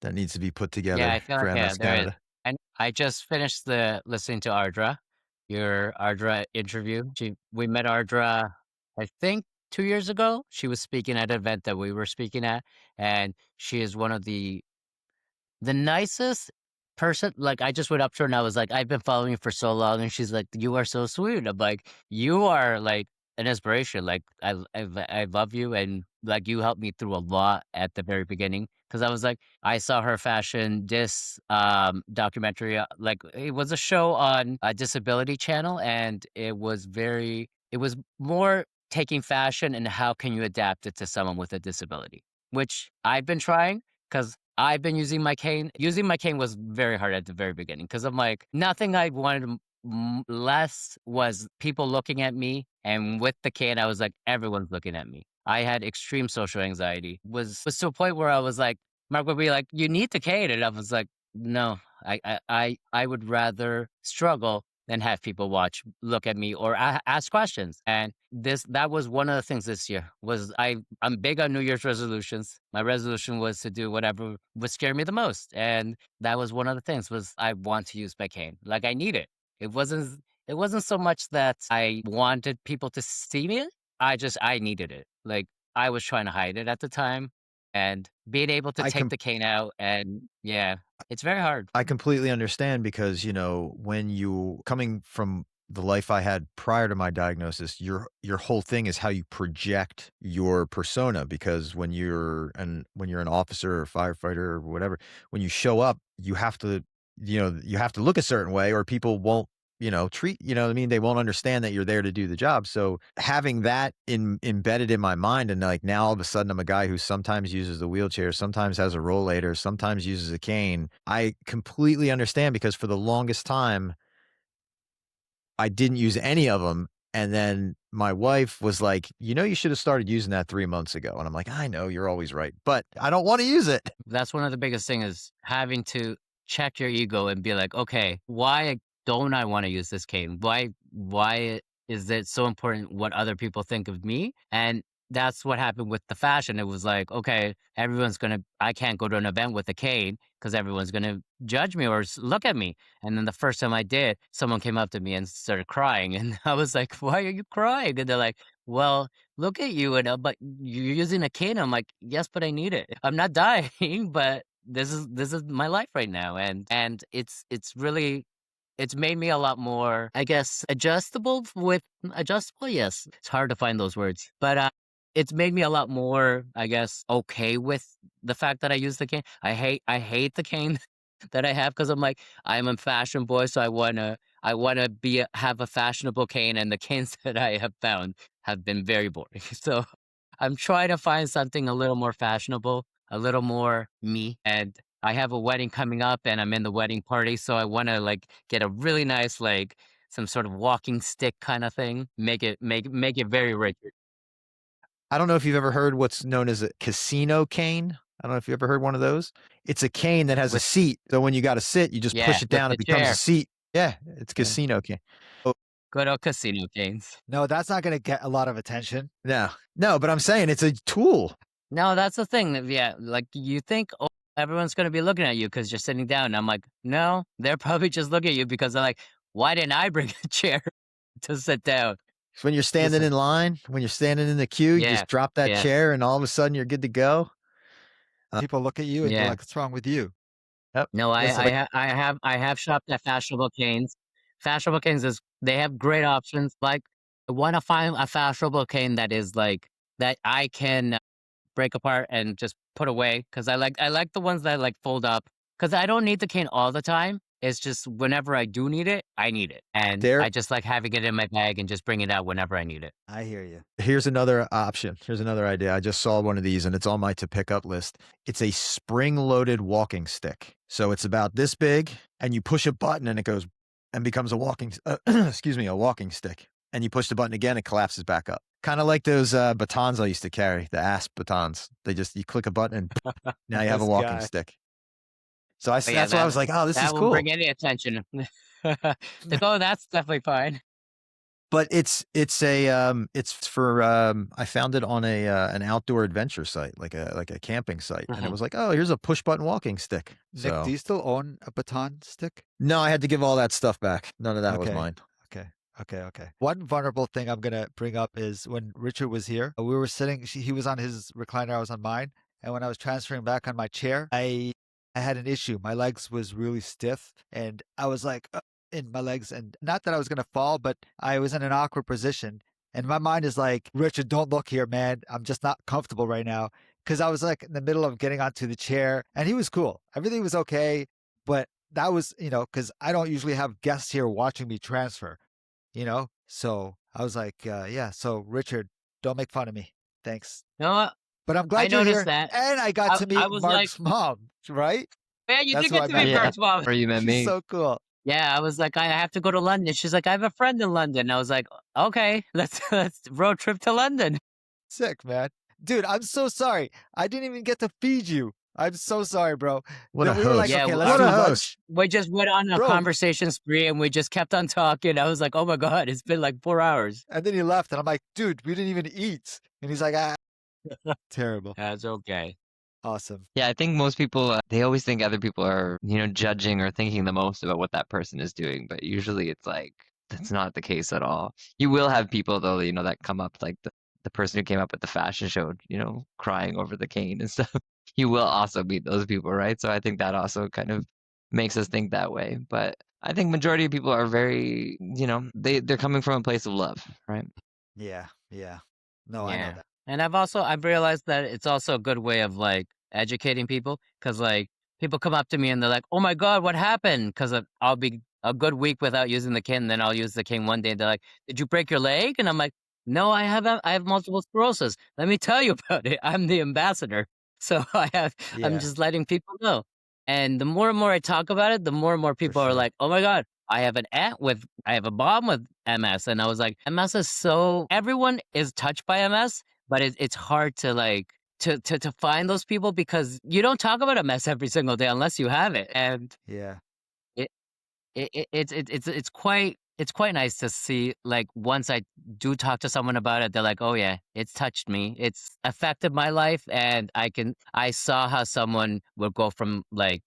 that needs to be put Yeah, I together feel for like, yeah, MS there is. Canada. And I just finished the listening to Ardra, your Ardra interview. We met Ardra, I think 2 years ago. She was speaking at an event that we were speaking at, and she is one of the nicest person. Like, I just went up to her and I was like, I've been following you for so long, and she's like, you are so sweet. I'm like, you are like an inspiration. Like, I love you, and like you helped me through a lot at the very beginning, because I was like, I saw her fashion this documentary. Like, it was a show on a disability channel, and it was more taking fashion and how can you adapt it to someone with a disability, which I've been trying, because I've been using my cane. Using my cane was very hard at the very beginning, because I'm like, nothing I wanted less was people looking at me. And with the cane, I was like, everyone's looking at me. I had extreme social anxiety. Was to a point where I was like, Mark would be like, "You need the cane," and I was like, "No, I would rather struggle than have people look at me, or ask questions." And that was one of the things this year. I'm big on New Year's resolutions. My resolution was to do whatever would scare me the most, and that was one of the things. Was I want to use my cane, like I need it. It wasn't. It wasn't so much that I wanted people to see me. I needed it. Like, I was trying to hide it at the time, and being able to I take com the cane out, and yeah, it's very hard. I completely understand because, when you coming from the life I had prior to my diagnosis, your whole thing is how you project your persona because when you're an officer or firefighter or whatever, when you show up, you have to look a certain way or people won't, treat, what I mean? They won't understand that you're there to do the job. So having that embedded in my mind and like now all of a sudden I'm a guy who sometimes uses the wheelchair, sometimes has a rollator, sometimes uses a cane. I completely understand because for the longest time I didn't use any of them. And then my wife was like, you should have started using that 3 months ago. And I'm like, I know you're always right, but I don't want to use it. That's one of the biggest thing, is having to check your ego and be like, "Okay, why don't I wanna use this cane? Why is it so important what other people think of me?" And that's what happened with the fashion. It was like, "Okay, I can't go to an event with a cane because everyone's gonna judge me or look at me." And then the first time I did, someone came up to me and started crying, and I was like, "Why are you crying?" And they're like, "Well, look at you," and but you're using a cane. I'm like, yes, but I need it. I'm not dying, but this is my life right now, and it's really, it's made me a lot more, I guess, adjustable. Yes, it's hard to find those words, but it's made me a lot more, I guess, okay with the fact that I use the cane. I hate the cane that I have, because I'm like, I'm a fashion boy, so I wanna have a fashionable cane, and the canes that I have found have been very boring. So I'm trying to find something a little more fashionable, a little more me. And I have a wedding coming up, and I'm in the wedding party, so I want to like get a really nice, like some sort of walking stick kind of thing. Make it very rigid. I don't know if you've ever heard what's known as a casino cane. I don't know if you ever heard one of those. It's a cane that has a With seat. So when you got to sit, you just Yeah, push it with down. the It becomes a chair. seat. Yeah, it's Yeah. casino cane. Oh, Good old casino canes. No, that's not gonna get a lot of attention. no, no, but I'm saying it's a tool. No, that's the thing. Yeah, like you think, oh, everyone's gonna be looking at you because you're sitting down. And I'm like, no, they're probably just looking at you because they're like, why didn't I bring a chair to sit down? So when you're standing Listen, in line, when you're standing in the queue, you yeah, just drop that yeah, chair and all of a sudden you're good to go. People look at you and they're yeah. like, "What's wrong with you?" Yep. No, Listen, like I have shopped at fashionable canes. Fashionable canes is they have great options. Like, I want to find a fashionable cane that is like that I can break apart and just put away, because I like the ones that like fold up, because I don't need the cane all the time. It's just whenever I do need it, I need it, and there I just like having it in my bag and just bring it out whenever I need it. I hear you. here's another option. Here's another idea. I just saw one of these and it's on my to pick up list. It's a spring-loaded walking stick. So it's about this big and you push a button and it goes and becomes a walking excuse me, a walking stick. And you push the button again, it collapses back up. Kinda like those, batons I used to carry, the ASP batons. You click a button and now you have a This walking guy. stick. So But yeah, that's why I was like, "Oh, this is that won't cool." bring any attention. Like, oh, that's definitely fine. But it's for, I found it on an outdoor adventure site, like a camping site, and it Mhm. was like, "Oh, here's a push button walking stick." Nick, do So you still own a baton stick? no, I had to give all that stuff back. None of that was Okay. mine. Okay. Okay. One vulnerable thing I'm gonna bring up is when Richard was here, we were sitting. He was on his recliner, I was on mine, and when I was transferring back on my chair, I had an issue. My legs was really stiff, and I was like in my legs, and not that I was gonna fall, but I was in an awkward position, and my mind is like, Richard, don't look here, man. I'm just not comfortable right now because I was like in the middle of getting onto the chair, and he was cool. Everything was okay, but that was, because I don't usually have guests here watching me transfer, So I was like, yeah, so Richard, don't make fun of me. Thanks. You know what? But I'm I glad you're noticed here. that. And I got to I meet was like, Mark's mom, right? "Man, you That's did who get I to meet met. Yeah, Mark's mom." or you met She's me. so cool. Yeah, I was like, "I have to go to London." She's like, "I have a friend in London." I was like, "Okay, let's road trip to London." Sick, man. Dude, I'm so sorry. I didn't even get to feed you. I'm so sorry, bro. What Then a we were like, host. Yeah, okay, let's What do a lunch. host. we just went on a Bro, conversation spree and we just kept on talking. I was like, "Oh my god, it's been like 4 hours." and then he left, and I'm like, dude, we didn't even eat. And he's like, terrible. That's okay. Awesome. Yeah, I think most people they always think other people are, judging or thinking the most about what that person is doing, but usually it's like that's not the case at all. You will have people though, that come up like the person who came up at the fashion show, crying over the cane and stuff. You will also meet those people, right? So I think that also kind of makes us think that way. But I think majority of people are very, they're coming from a place of love, right? Yeah. No, I know Yeah. that. And I've realized that it's also a good way of like educating people because like people come up to me and they're like, "Oh my god, what happened?" Because I'll be a good week without using the cane, and then I'll use the cane one day. They're like, "Did you break your leg?" And I'm like, "No, I have multiple sclerosis. Let me tell you about it. I'm the ambassador." So I'm Yeah, just letting people know. And the more and more I talk about it, the more and more for people are sure. like, "Oh my god, I have a mom with MS." And I was like, MS is so everyone is touched by MS, but it's hard to like to find those people because you don't talk about MS every single day unless you have it, and Yeah, it, it's quite nice to see like once I do talk to someone about it, they're like, "Oh yeah, it's touched me, it's affected my life," and I saw how someone would go from like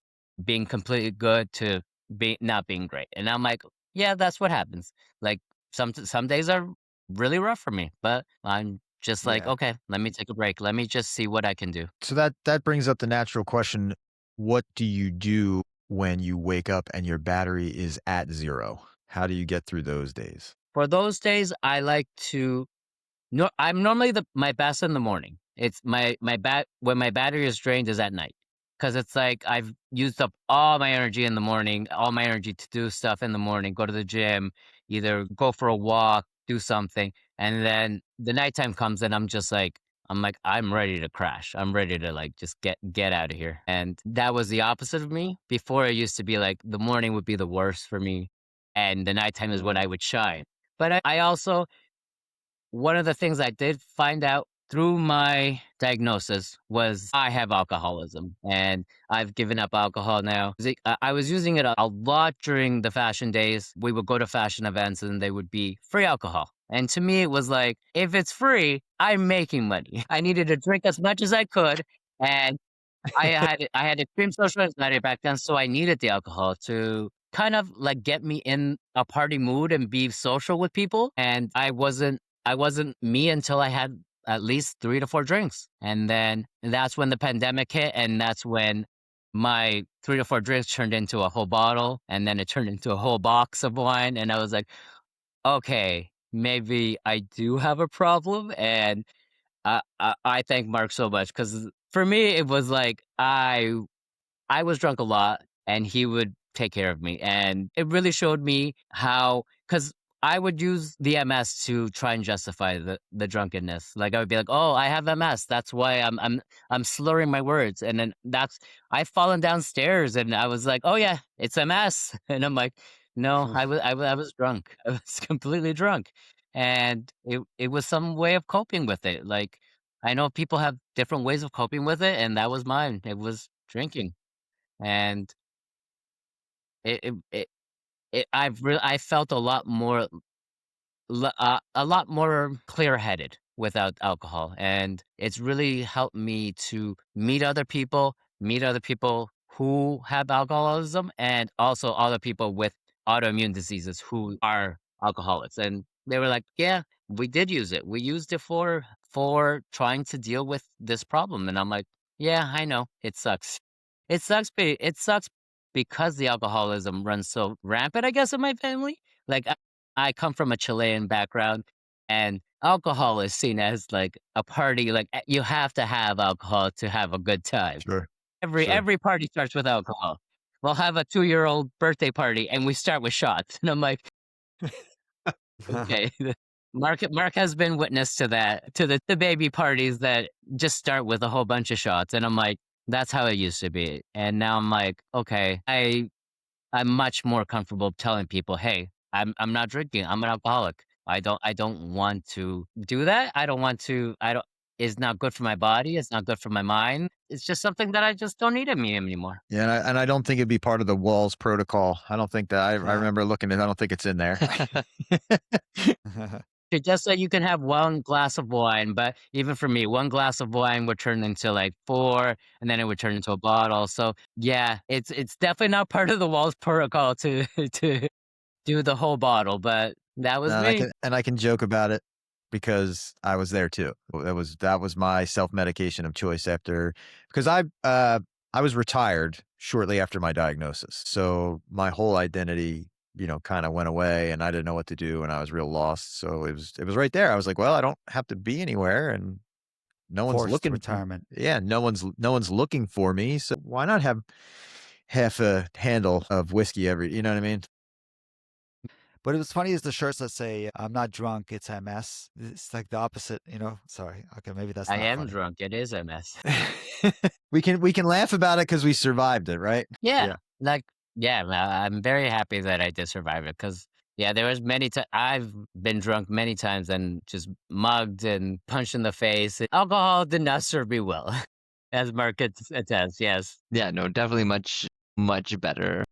being completely good to be not being great, and I'm like, yeah, that's what happens. Like some days are really rough for me, but I'm just like, yeah. okay, let me take a break. Let me just see what I can do. So that brings up the natural question, what do you do when you wake up and your battery is at 0? How do you get through those days? For those days, I like to no, I'm normally my best in the morning. It's my bat when my battery is drained is at night because it's like I've used up all my energy in the morning, all my energy to do stuff in the morning, go to the gym, either go for a walk, do something, and then the nighttime comes and I'm ready to crash. I'm ready to like just get out of here. And that was the opposite of me. Before it used to be like the morning would be the worst for me, and the nighttime is when I would shine. But I also one of the things I did find out through my diagnosis was I have alcoholism and I've given up alcohol now. I was using it a lot during the fashion days. We would go to fashion events and they would be free alcohol. And to me, it was like, if it's free, I'm making money. I needed to drink as much as I could. And I had extreme social anxiety back then, so I needed the alcohol to kind of like get me in a party mood and be social with people. And I wasn't me until I had at least 3 to 4 drinks. And then that's when the pandemic hit, and that's when my 3 to 4 drinks turned into a whole bottle, and then it turned into a whole box of wine, and I was like, "Okay, maybe I do have a problem." And I thank Mark so much because for me, it was like I was drunk a lot and he would take care of me. And it really showed me how, because I would use the MS to try and justify the drunkenness. Like I would be like, "Oh, I have MS. That's why I'm slurring my words." And then I've fallen downstairs and I was like, "Oh yeah, it's MS." And I'm like, "No, Oof. I was drunk. I was completely drunk." and it was some way of coping with it. Like, I know people have different ways of coping with it, and that was mine. It was drinking, and it it it, I felt a lot more clear-headed without alcohol, and it's really helped me to meet other people who have alcoholism, and also other people with autoimmune diseases who are alcoholics. And they were like, "Yeah, we did use it. We used it for trying to deal with this problem." And I'm like, "Yeah, I know. It sucks. It sucks because the alcoholism runs so rampant, I guess, in my family. Like, I come from a Chilean background, and alcohol is seen as like a party. Like, you have to have alcohol to have a good time. Sure. Every Sure. every party starts with alcohol. We'll have a 2-year-old birthday party, and we start with shots. And I'm like, okay, Mark has been witness to that, to the baby parties that just start with a whole bunch of shots. And I'm like, that's how it used to be. And now I'm like, okay, I'm much more comfortable telling people, "Hey, I'm not drinking. I'm an alcoholic. I don't want to do that. I don't it's not good for my body. It's not good for my mind. It's just something that I just don't need in me anymore." Yeah, and I don't think it'd be part of the Walls protocol. I don't think that I remember looking at I don't think it's in there. It just so you can have one glass of wine, but even for me, one glass of wine would turn into like 4, and then it would turn into a bottle. So, yeah, it's definitely not part of the Walls protocol to to do the whole bottle, but that was And I me. can joke about it because I was there too. That was my self-medication of choice after because I was retired shortly after my diagnosis. So my whole identity, kind of went away and I didn't know what to do and I was real lost. So it was right there. I was like, well, I don't have to be anywhere and no one's Forced looking. retirement. Yeah, no one's looking for me. So why not have half a handle of whiskey every, you know what I mean? But it was funny is the shirts that say, "I'm not drunk, it's MS." It's like the opposite, Sorry. Okay, maybe that's I not am funny. drunk. It is MS. We can laugh about it because we survived it, right? Yeah, Yeah. like, yeah, I'm very happy that I did survive it because, yeah, there was many times I've been drunk many times and just mugged and punched in the face. Alcohol did not serve me well, as Mark attests. Yes. Yeah, no, definitely much, much better.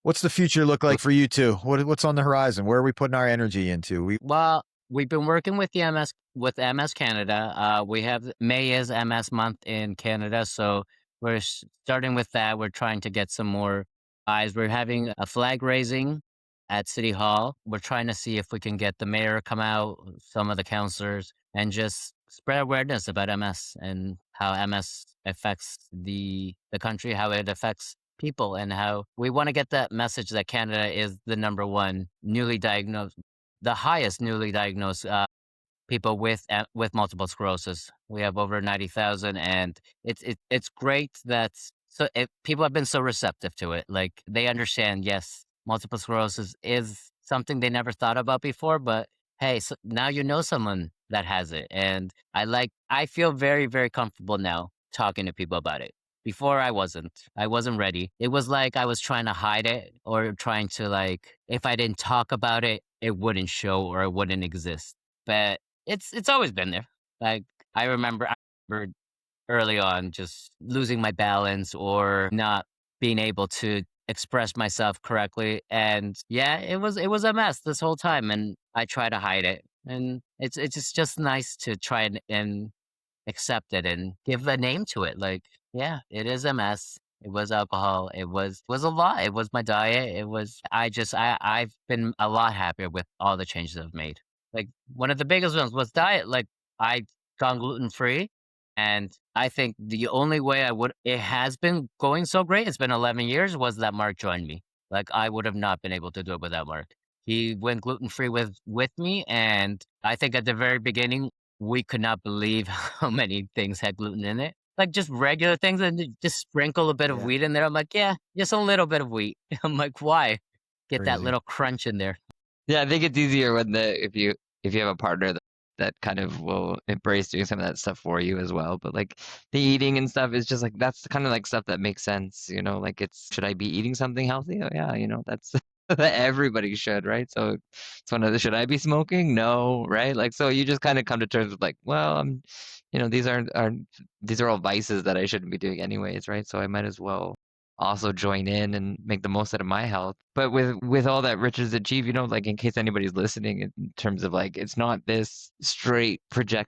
What's the future look like for you two? What's on the horizon? Where are we putting our energy into? Well, we've been working with the MS Canada. We have May is MS month in Canada, so we're starting with that. We're trying to get some more eyes. We're having a flag raising at City Hall. We're trying to see if we can get the mayor come out, some of the councilors, and just spread awareness about MS and how MS affects the country, how it affects people, and how we want to get that message that Canada is the number one newly diagnosed the highest newly diagnosed people with multiple sclerosis. We have over 90,000, and it's great that people have been so receptive to it. Like, they understand, yes, multiple sclerosis is something they never thought about before, but hey, so now you know someone that has it, and I feel very very comfortable now talking to people about it. Before I wasn't. I wasn't ready. It was like I was trying to hide it or trying to, like, if I didn't talk about it, it wouldn't show or it wouldn't exist. But it's always been there. Like, I remember early on just losing my balance or not being able to express myself correctly. And yeah, it was a mess this whole time, and I try to hide it. And it's just nice to try and accept it and give a name to it. Like, yeah, it is a mess. It was alcohol. It was a lot. It was my diet. It was I've been a lot happier with all the changes I've made. Like, one of the biggest ones was diet. Like, I've gone gluten free, and I think the only way it has been going so great, it's been 11 years, was that Mark joined me. Like, I would have not been able to do it without Mark. He went gluten free with me, and I think at the very beginning we could not believe how many things had gluten in it. Like, just regular things, and just sprinkle a bit of Yeah. wheat in there. I'm like, yeah, just a little bit of wheat. I'm like, why? Get that Crazy. little crunch in there. Yeah, I think it's easier when if you have a partner that kind of will embrace doing some of that stuff for you as well. But like the eating and stuff is just like that's the kind of like stuff that makes sense, Like, it's should I be eating something healthy? Oh yeah, that's Everybody should, right? So it's one of the, should I be smoking? No, right? Like, so you just kind of come to terms with like, well, these these are all vices that I shouldn't be doing anyways, right? So I might as well also join in and make the most out of my health. But with all that Rich has achieved, like in case anybody's listening, in terms of like, it's not this straight projection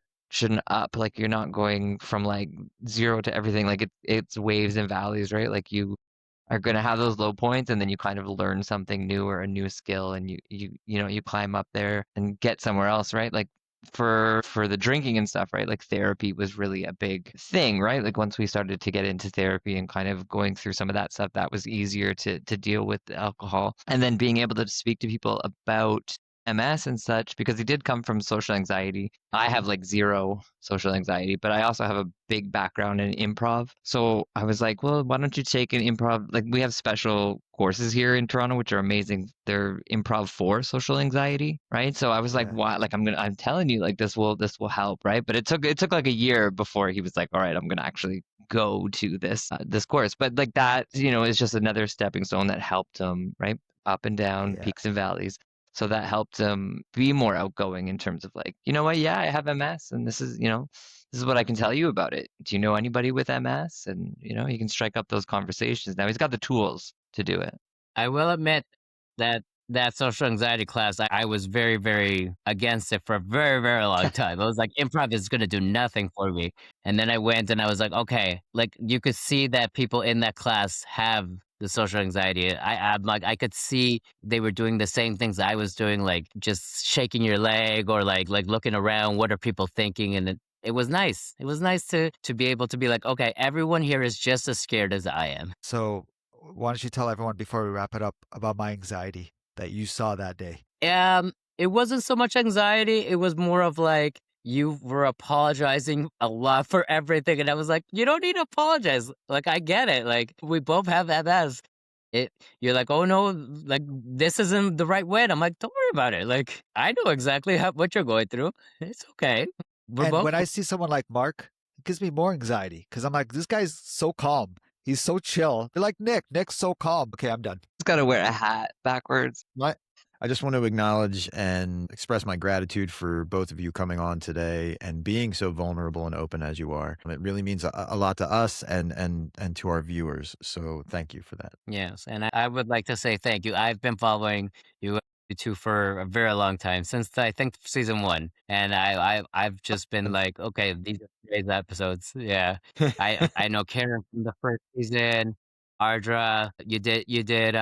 up. Like you're not going from like zero to everything. Like it's waves and valleys, right? Like you are going to have those low points, and then you kind of learn something new or a new skill, and you climb up there and get somewhere else, right? Like for the drinking and stuff, right? Like therapy was really a big thing, right? Like once we started to get into therapy and kind of going through some of that stuff, that was easier to deal with the alcohol, and then being able to speak to people about MS and such, because he did come from social anxiety. I have like zero social anxiety, but I also have a big background in improv. So I was like, well, why don't you take an improv? Like we have special courses here in Toronto, which are amazing. They're improv for social anxiety, right? So I was like, Yeah. why? Like I'm telling you, like this will help, right? But it took like a year before he was like, all right, I'm gonna actually go to this course. But like that, is just another stepping stone that helped him, right? Up and down, Yeah. peaks and valleys. So that helped him be more outgoing in terms of like, you know what? Yeah, I have MS, and this is what I can tell you about it. Do you know anybody with MS? And he can strike up those conversations. Now he's got the tools to do it. I will admit that that social anxiety class, I was very, very against it for a very, very long time. I was like, improv is going to do nothing for me. And then I went and I was like, okay, like you could see that people in that class have the social anxiety. I'm like, I could see they were doing the same things I was doing, like just shaking your leg or like looking around. What are people thinking? And it was nice. It was nice to be able to be like, okay, everyone here is just as scared as I am. So why don't you tell everyone before we wrap it up about my anxiety that you saw that day? It wasn't so much anxiety. It was more of like you were apologizing a lot for everything, and I was like, you don't need to apologize. Like I get it. Like we both have MS. You're like, oh no, like this isn't the right way. And I'm like, don't worry about it. Like I know exactly what you're going through. It's okay. We're And both. when I see someone like Mark, it gives me more anxiety because I'm like, this guy's so calm. He's so chill. They're like, Nick's so calm. Okay, I'm done. He's got to wear a hat backwards. I just want to acknowledge and express my gratitude for both of you coming on today and being so vulnerable and open as you are. It really means a lot to us and to our viewers. So thank you for that. Yes, and I would like to say thank you. I've been following you two for a very long time, since I think season one, and I've just been like, okay, these are today's episodes. Yeah, I know Karen from the first season, Ardra. You did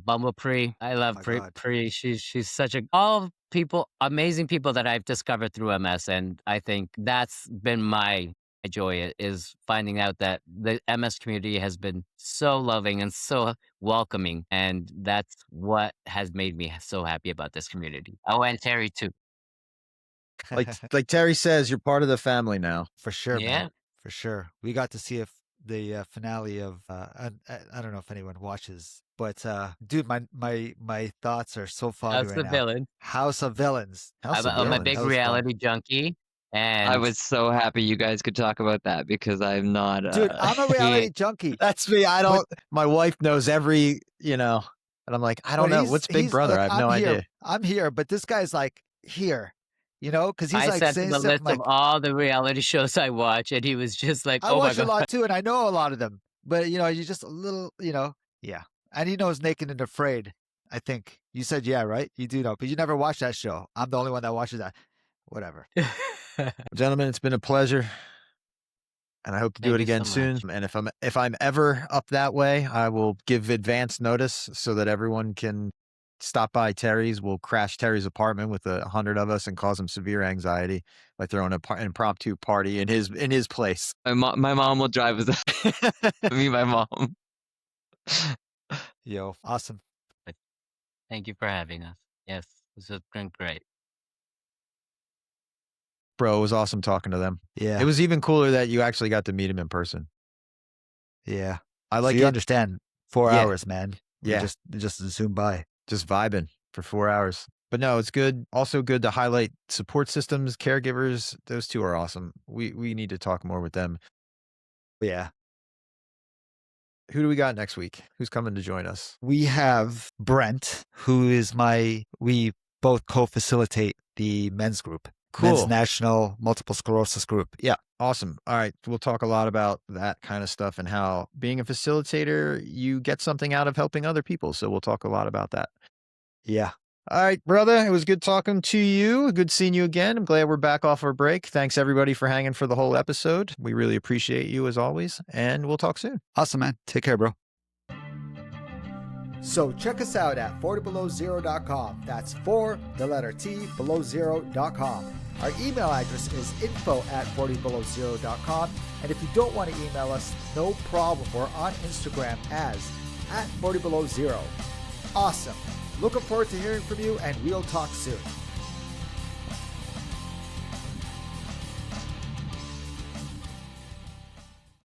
Bumble Pre. I Oh love my Pre. God. Pre. She's such a all people, amazing people that I've discovered through MS, and I think that's been my joy is finding out that the MS community has been so loving and so welcoming, and that's what has made me so happy about this community. Oh, and Terry too. Like Terry says, you're part of the family now. For sure, Yeah, man. For sure. We got to see if the finale of I don't know if anyone watches, but dude, my thoughts are so foggy that's right the now. villain. House of Villains. House of I'm a That big Villains. was fun. reality junkie, I and was so happy you guys could talk about that because I'm not. Dude, I'm a reality junkie, That's me. I but don't. My wife knows and I'm like, I don't but know. What's Big he's Brother? like, I have no idea. I'm here, but this guy's like here, because he's I like sent him saying a stuff. I'm list of like, all the reality shows I watch, and he was just like, I "Oh my watch a god." lot too, and I know a lot of them, but you just a little, yeah. And he knows Naked and Afraid. I think you said yeah, right? You do know, but you never watched that show. I'm the only one that watches that. Whatever. Gentlemen, it's been a pleasure, and I hope to do Thank it you so again soon. much. And if I'm ever up that way, I will give advance notice so that everyone can stop by Terry's. We'll crash Terry's apartment with 100 of us and cause him severe anxiety by throwing an impromptu party in his place. My mom will drive us. Me, my mom. Yo, awesome. Thank you for having us. Yes, this has been great. Bro, it was awesome talking to them. Yeah, It was even cooler that you actually got to meet him in person. yeah. I So like you it. understand? 4 hours, man. We Yeah. just zoom by. Just vibing for 4 hours. But no, it's good. Also good to highlight support systems, caregivers. Those two are awesome. We need to talk more with them. Yeah. Who do we got next week? Who's coming to join us? We have Brent, who is we both co-facilitate the men's group. Cool. Men's National Multiple Sclerosis Group. Yeah. Awesome. All right. We'll talk a lot about that kind of stuff and how being a facilitator, you get something out of helping other people. So we'll talk a lot about that. Yeah. All right, brother. It was good talking to you. Good seeing you again. I'm glad we're back off our break. Thanks everybody for hanging for the whole episode. We really appreciate you as always, and we'll talk soon. Awesome, man. Take care, bro. So check us out at 40belowzero.com. That's 4, the letter T, below zero.com. Our email address is info@40belowzero.com. And if you don't want to email us, no problem. We're on Instagram as @40belowzero. Awesome. Looking forward to hearing from you, and we'll talk soon.